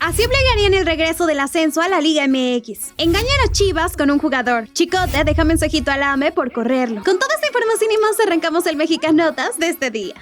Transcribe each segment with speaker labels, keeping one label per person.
Speaker 1: Así obligarían el regreso del ascenso a la Liga MX. Engañan a Chivas con un jugador. Chicote deja mensajito al AME por correrlo. Con toda esta información y más arrancamos el Mexicanotas de este día.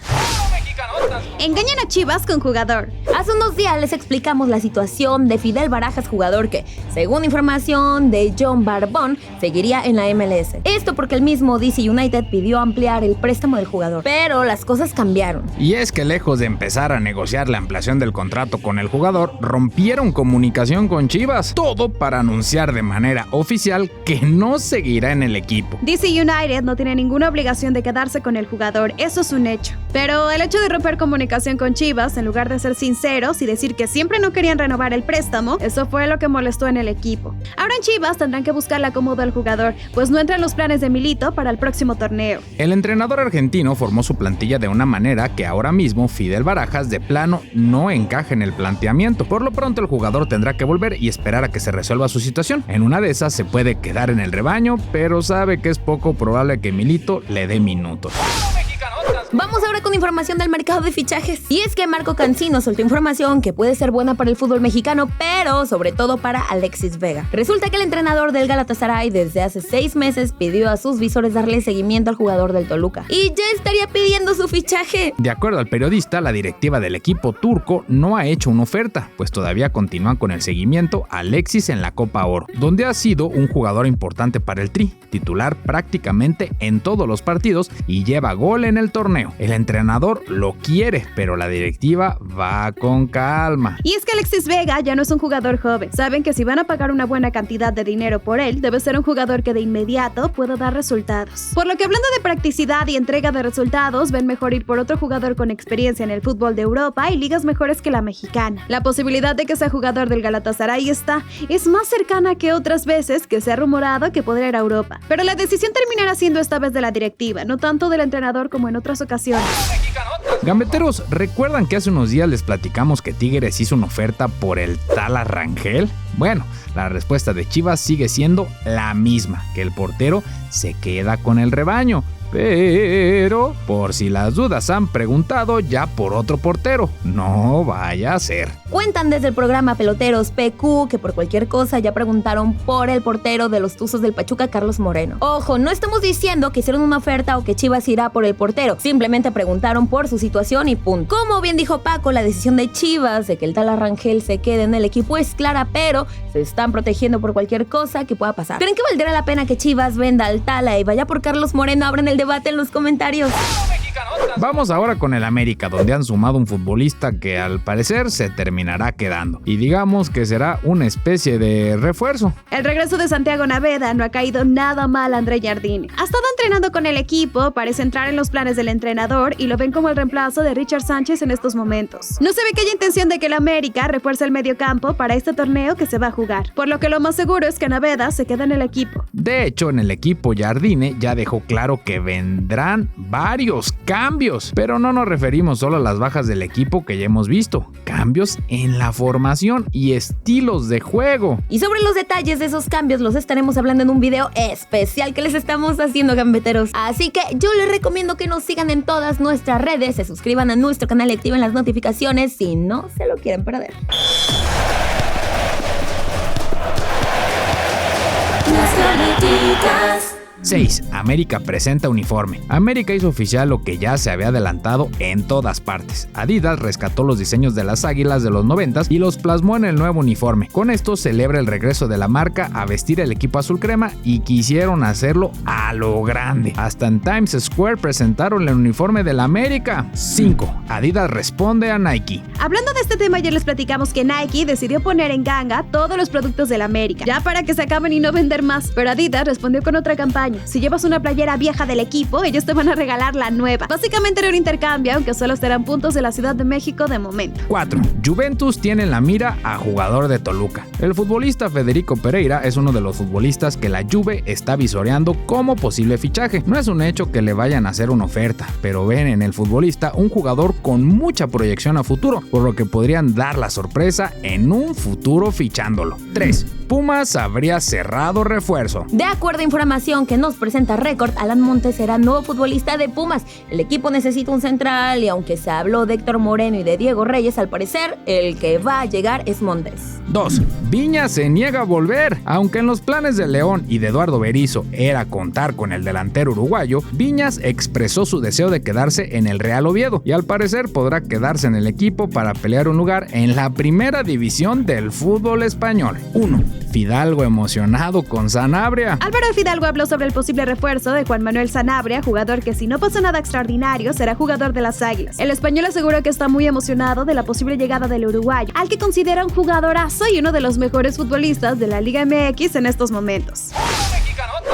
Speaker 1: Engañan a Chivas con jugador.
Speaker 2: Hace unos días les explicamos la situación de Fidel Barajas, jugador que, según información de John Barbón, seguiría en la MLS. Esto porque el mismo DC United pidió ampliar el préstamo del jugador, pero las cosas cambiaron.
Speaker 3: Y es que lejos de empezar a negociar la ampliación del contrato con el jugador, rompieron comunicación con Chivas, todo para anunciar de manera oficial que no seguirá en el equipo.
Speaker 1: DC United no tiene ninguna obligación de quedarse con el jugador, eso es un hecho. Pero el hecho de romper comunicación con Chivas, en lugar de ser sinceros y decir que siempre no querían renovar el préstamo, eso fue lo que molestó en el equipo. Ahora en Chivas tendrán que buscarle acomodo al jugador, pues no entra en los planes de Milito para el próximo torneo.
Speaker 3: El entrenador argentino formó su plantilla de una manera que ahora mismo Fidel Barajas de plano no encaja en el planteamiento. Por lo pronto el jugador tendrá que volver y esperar a que se resuelva su situación. En una de esas se puede quedar en el rebaño, pero sabe que es poco probable que Milito le dé minutos.
Speaker 2: Vamos ahora con información del mercado de fichajes. Y es que Marco Cancino soltó información que puede ser buena para el fútbol mexicano, pero sobre todo para Alexis Vega. Resulta que el entrenador del Galatasaray desde hace 6 meses pidió a sus visores darle seguimiento al jugador del Toluca. Y ya estaría pidiendo su fichaje.
Speaker 3: De acuerdo al periodista, la directiva del equipo turco no ha hecho una oferta, pues todavía continúan con el seguimiento a Alexis en la Copa Oro, donde ha sido un jugador importante para el Tri, titular prácticamente en todos los partidos y lleva gol en el torneo. El entrenador lo quiere, pero la directiva va con calma.
Speaker 1: Y es que Alexis Vega ya no es un jugador joven. Saben que si van a pagar una buena cantidad de dinero por él, debe ser un jugador que de inmediato pueda dar resultados. Por lo que hablando de practicidad y entrega de resultados, ven mejor ir por otro jugador con experiencia en el fútbol de Europa y ligas mejores que la mexicana. La posibilidad de que sea jugador del Galatasaray es más cercana que otras veces que se ha rumorado que podría ir a Europa. Pero la decisión terminará siendo esta vez de la directiva, no tanto del entrenador como en otras ocasiones.
Speaker 3: Gambeteros, ¿recuerdan que hace unos días les platicamos que Tigres hizo una oferta por el Tala Rangel? Bueno, la respuesta de Chivas sigue siendo la misma, que el portero se queda con el rebaño. Pero, por si las dudas han preguntado ya por otro portero, no vaya a ser.
Speaker 2: Cuentan desde el programa Peloteros PQ que por cualquier cosa ya preguntaron por el portero de los Tuzos del Pachuca, Carlos Moreno. Ojo, no estamos diciendo que hicieron una oferta o que Chivas irá por el portero, simplemente preguntaron por su situación y punto. Como bien dijo Paco, la decisión de Chivas de que el Tala Rangel se quede en el equipo es clara, pero se están protegiendo por cualquier cosa que pueda pasar. ¿Creen que valdrá la pena que Chivas venda al Tala y vaya por Carlos Moreno? Abran el debate en los comentarios.
Speaker 3: Vamos ahora con el América, donde han sumado un futbolista que al parecer se terminará quedando. Y digamos que será una especie de refuerzo.
Speaker 1: El regreso de Santiago Naveda no ha caído nada mal a André Jardine. Ha estado entrenando con el equipo, parece entrar en los planes del entrenador y lo ven como el reemplazo de Richard Sánchez en estos momentos. No se ve que haya intención de que el América refuerce el mediocampo para este torneo que se va a jugar, por lo que lo más seguro es que Naveda se quede en el equipo.
Speaker 3: De hecho, en el equipo Jardine ya dejó claro que vendrán varios cambios, pero no nos referimos solo a las bajas del equipo que ya hemos visto, cambios en la formación y estilos de juego.
Speaker 2: Y sobre los detalles de esos cambios los estaremos hablando en un video especial que les estamos haciendo, gambeteros. Así que yo les recomiendo que nos sigan en todas nuestras redes, se suscriban a nuestro canal y activen las notificaciones si no se lo quieren perder.
Speaker 4: Las galletitas.
Speaker 3: 6. América presenta uniforme. América hizo oficial lo que ya se había adelantado en todas partes. Adidas rescató los diseños de las águilas de los 90s y los plasmó en el nuevo uniforme. Con esto celebra el regreso de la marca a vestir el equipo azul crema y quisieron hacerlo a lo grande. Hasta en Times Square presentaron el uniforme de la América. 5. Adidas responde a Nike.
Speaker 1: Hablando de este tema, ayer les platicamos que Nike decidió poner en ganga todos los productos de la América, ya para que se acaben y no vender más, pero Adidas respondió con otra campaña. Si llevas una playera vieja del equipo, ellos te van a regalar la nueva. Básicamente era un intercambio, aunque solo serán puntos de la Ciudad de México de momento.
Speaker 3: 4. Juventus tiene en la mira a jugador de Toluca. El futbolista Federico Pereira es uno de los futbolistas que la Juve está visoreando como posible fichaje. No es un hecho que le vayan a hacer una oferta, pero ven en el futbolista un jugador con mucha proyección a futuro, por lo que podrían dar la sorpresa en un futuro fichándolo. 3. Pumas habría cerrado refuerzo.
Speaker 2: De acuerdo a información que nos presenta Record, Alan Montes será nuevo futbolista de Pumas. El equipo necesita un central y aunque se habló de Héctor Moreno y de Diego Reyes, al parecer el que va a llegar es Montes.
Speaker 3: 2. Viñas se niega a volver. Aunque en los planes de León y de Eduardo Berizzo era contar con el delantero uruguayo, Viñas expresó su deseo de quedarse en el Real Oviedo y al parecer podrá quedarse en el equipo para pelear un lugar en la primera división del fútbol español. 1. Fidalgo emocionado con Sanabria.
Speaker 1: Álvaro Fidalgo habló sobre el posible refuerzo de Juan Manuel Sanabria, jugador que si no pasa nada extraordinario será jugador de las Águilas. El español aseguró que está muy emocionado de la posible llegada del uruguayo, al que considera un jugadorazo y uno de los mejores futbolistas de la Liga MX en estos momentos.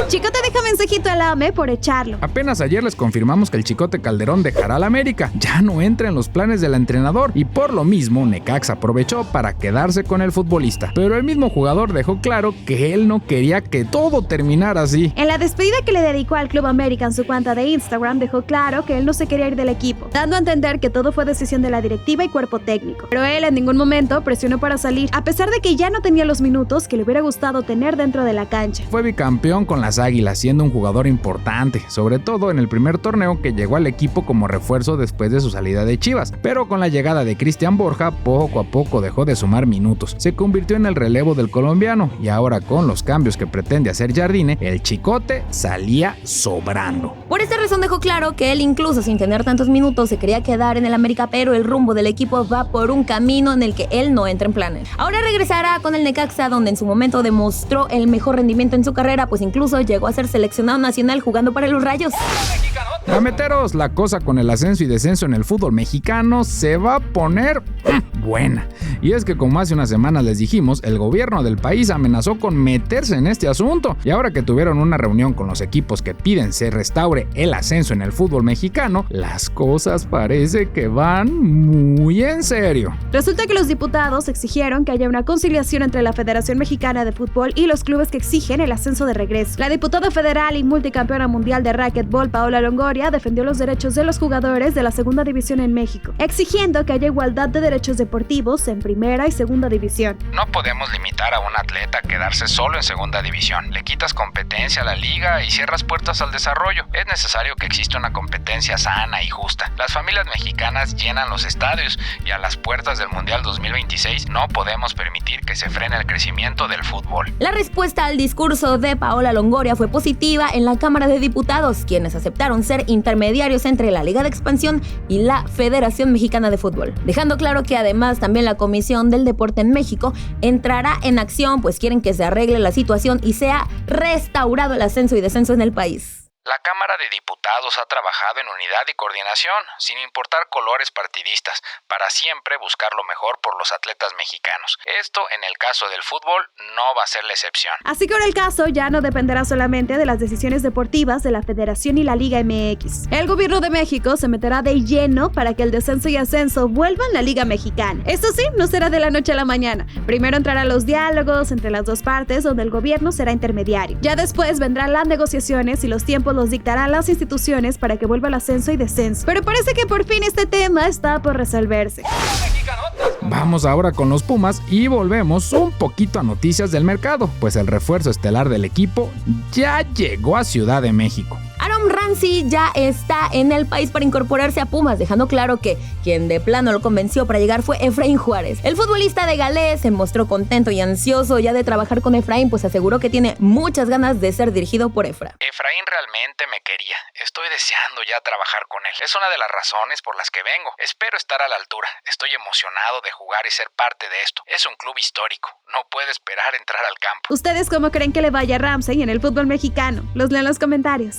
Speaker 1: Chicote deja mensajito al AME por echarlo.
Speaker 3: Apenas ayer les confirmamos que el Chicote Calderón dejará al América, ya no entra en los planes del entrenador y por lo mismo Necaxa aprovechó para quedarse con el futbolista. Pero el mismo jugador dejó claro que él no quería que todo terminara así.
Speaker 1: En la despedida que le dedicó al Club América en su cuenta de Instagram dejó claro que él no se quería ir del equipo, dando a entender que todo fue decisión de la directiva y cuerpo técnico. Pero él en ningún momento presionó para salir, a pesar de que ya no tenía los minutos que le hubiera gustado tener dentro de la cancha.
Speaker 3: Fue bicampeón con las Águilas, siendo un jugador importante, sobre todo en el primer torneo que llegó al equipo como refuerzo después de su salida de Chivas, pero con la llegada de Cristian Borja poco a poco dejó de sumar minutos, se convirtió en el relevo del colombiano y ahora con los cambios que pretende hacer Jardine, el Chicote salía sobrando.
Speaker 2: Por esta razón dejó claro que él incluso sin tener tantos minutos se quería quedar en el América, pero el rumbo del equipo va por un camino en el que él no entra en planes. Ahora regresará con el Necaxa, donde en su momento demostró el mejor rendimiento en su carrera, pues incluso llegó a ser seleccionado nacional jugando para los Rayos.
Speaker 3: Gameteros, la cosa con el ascenso y descenso en el fútbol mexicano se va a poner buena. Y es que como hace unas semanas les dijimos, el gobierno del país amenazó con meterse en este asunto. Y ahora que tuvieron una reunión con los equipos que piden se restaure el ascenso en el fútbol mexicano, las cosas parece que van muy en serio.
Speaker 1: Resulta que los diputados exigieron que haya una conciliación entre la Federación Mexicana de Fútbol y los clubes que exigen el ascenso de regreso. La diputada federal y multicampeona mundial de racquetball Paola Longoria defendió los derechos de los jugadores de la segunda división en México, exigiendo que haya igualdad de derechos deportivos en primera y segunda división.
Speaker 3: No podemos limitar a un atleta a quedarse solo en segunda división. Le quitas competencia a la liga y cierras puertas al desarrollo. Es necesario que exista una competencia sana y justa. Las familias mexicanas llenan los estadios y a las puertas del Mundial 2026 no podemos permitir que se frene el crecimiento del fútbol.
Speaker 2: La respuesta al discurso de Paola Longoria fue positiva en la Cámara de Diputados, quienes aceptaron ser intermediarios entre la Liga de Expansión y la Federación Mexicana de Fútbol, dejando claro que además también la Comisión del Deporte en México entrará en acción, pues quieren que se arregle la situación y sea restaurado el ascenso y descenso en el país.
Speaker 3: La Cámara de Diputados ha trabajado en unidad y coordinación, sin importar colores partidistas, para siempre buscar lo mejor por los atletas mexicanos. Esto, en el caso del fútbol, no va a ser la excepción.
Speaker 1: Así que ahora el caso ya no dependerá solamente de las decisiones deportivas de la Federación y la Liga MX. El gobierno de México se meterá de lleno para que el descenso y ascenso vuelvan a la Liga Mexicana. Esto sí, no será de la noche a la mañana. Primero entrarán los diálogos entre las dos partes, donde el gobierno será intermediario. Ya después vendrán las negociaciones y los tiempos los dictarán las instituciones para que vuelva el ascenso y descenso. Pero parece que por fin este tema está por resolverse.
Speaker 3: Vamos ahora con los Pumas y volvemos un poquito a noticias del mercado, pues el refuerzo estelar del equipo ya llegó a Ciudad de México.
Speaker 2: Aaron Ramsey ya está en el país para incorporarse a Pumas, dejando claro que quien de plano lo convenció para llegar fue Efraín Juárez. El futbolista de Galés se mostró contento y ansioso ya de trabajar con Efraín, pues aseguró que tiene muchas ganas de ser dirigido por Efra.
Speaker 3: Efraín realmente me quería. Estoy deseando ya trabajar con él. Es una de las razones por las que vengo. Espero estar a la altura. Estoy emocionado de jugar y ser parte de esto. Es un club histórico. No puedo esperar entrar al campo.
Speaker 1: ¿Ustedes cómo creen que le vaya a Ramsey en el fútbol mexicano? Los leo en los comentarios.